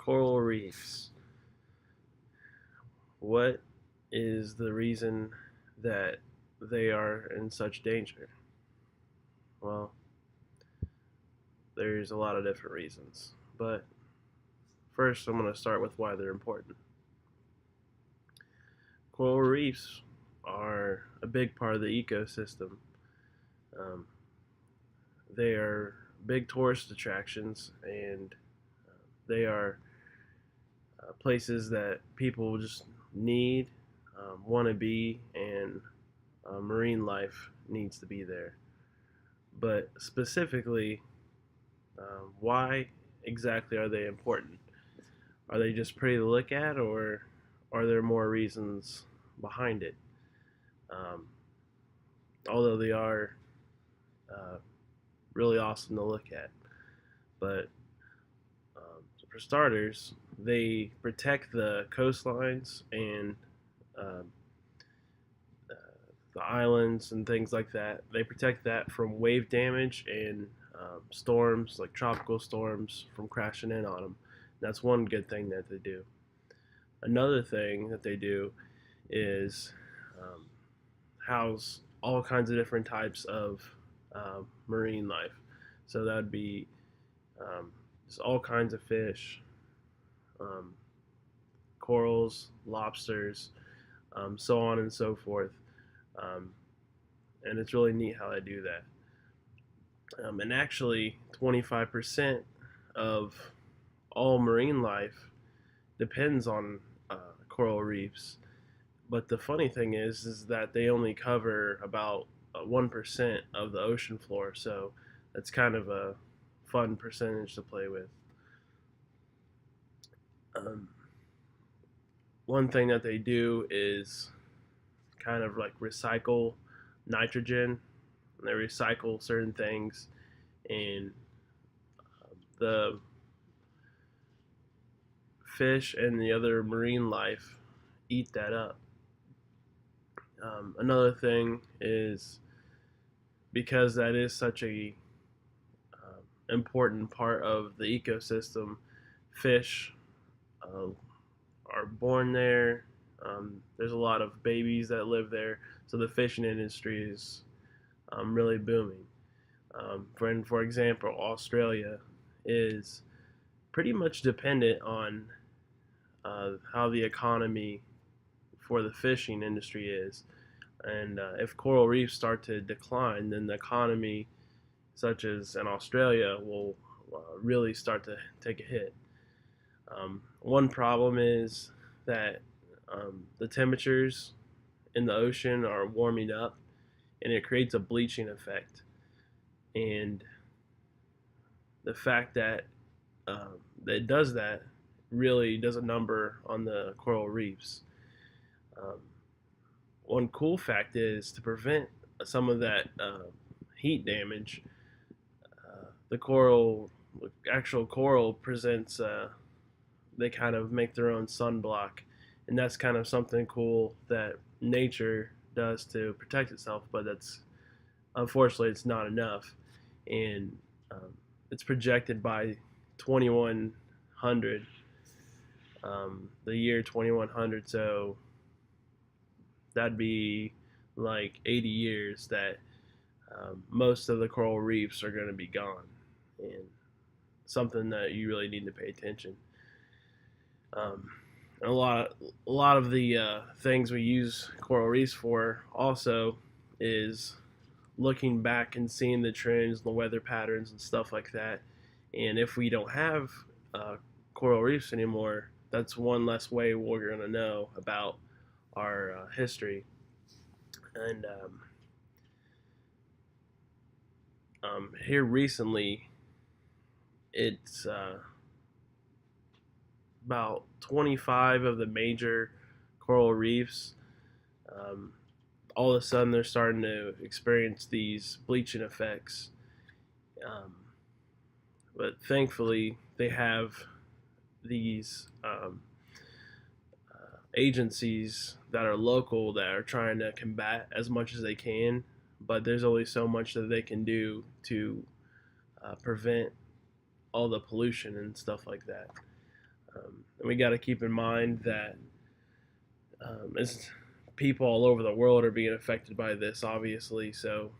Coral reefs. What is the reason that they are in such danger? Well, there's a lot of different reasons, but first I'm going to start with why they're important. Coral reefs are a big part of the ecosystem. Um, they are big tourist attractions, and they are places that people just need, want to be, and marine life needs to be there. But specifically, why exactly are they important? Are they just pretty to look at, or are there more reasons behind it? Um, Although they are uh, really awesome to look at. But for starters, they protect the coastlines and um, uh, the islands and things like that. They protect that from wave damage and storms, like tropical storms, from crashing in on them. That's one good thing that they do. Another thing that they do is um, house all kinds of different types of marine life. So that'd be just all kinds of fish, um, corals, lobsters, so on and so forth. Um, and it's really neat how they do that. And actually, 25% of all marine life depends on coral reefs. But the funny thing is that they only cover about 1% of the ocean floor, so that's kind of a fun percentage to play with. Um, One thing that they do is kind of like recycle nitrogen. They recycle certain things, and the fish and the other marine life eat that up. Another thing is because that is such a important part of the ecosystem, fish uh, are born there. There's a lot of babies that live there, so the fishing industry is really booming. For example, Australia is pretty much dependent on how the economy for the fishing industry is. And if coral reefs start to decline, then the economy, such as in Australia, will really start to take a hit. One problem is that the temperatures in the ocean are warming up, and it creates a bleaching effect. And the fact that it does that really does a number on the coral reefs. Um, One cool fact is to prevent some of that heat damage, the actual coral presents, they kind of make their own sunblock, and that's kind of something cool that nature does to protect itself. But that's unfortunately it's not enough, and um, it's projected by 2100, the year 2100. So that'd be like 80 years that most of the coral reefs are going to be gone, and something that you really need to pay attention. Um, and a lot of the things we use coral reefs for also is looking back and seeing the trends, the weather patterns, and stuff like that. And if we don't have coral reefs anymore, that's one less way we're going to know about our history. And here recently, it's about 25 of the major coral reefs. Um, all of a sudden, they're starting to experience these bleaching effects. Um, but thankfully, they have these agencies that are local that are trying to combat as much as they can. But there's only so much that they can do to prevent all the pollution and stuff like that. And we got to keep in mind that as people all over the world are being affected by this, obviously. So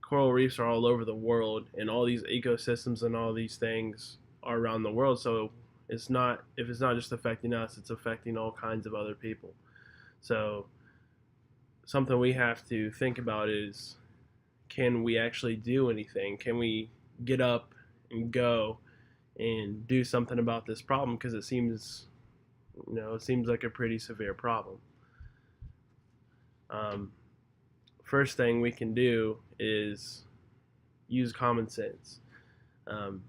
coral reefs are all over the world, and all these ecosystems and all these things are around the world. So it's not if it's not just affecting us, it's affecting all kinds of other people. So something we have to think about is, can we actually do anything? Can we get up and go and do something about this problem? Because it seems like a pretty severe problem. Um, First thing we can do is use common sense. Um,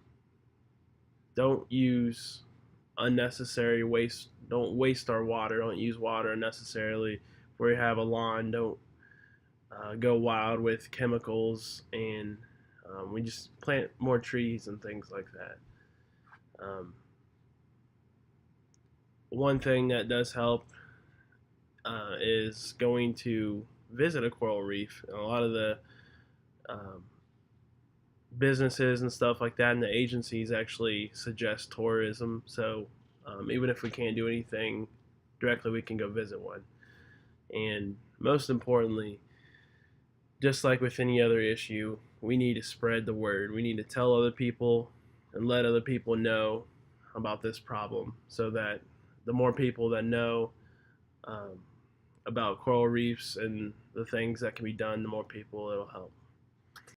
don't use unnecessary waste. Don't waste our water. Don't use water unnecessarily. If we have a lawn, don't go wild with chemicals, and we just plant more trees and things like that. Um, One thing that does help is going to visit a coral reef. And a lot of the um, businesses and stuff like that and the agencies actually suggest tourism. So even if we can't do anything directly, we can go visit one. And most importantly, just like with any other issue, we need to spread the word. We need to tell other people and let other people know about this problem, so that the more people that know um, about coral reefs and the things that can be done, the more people it'll help.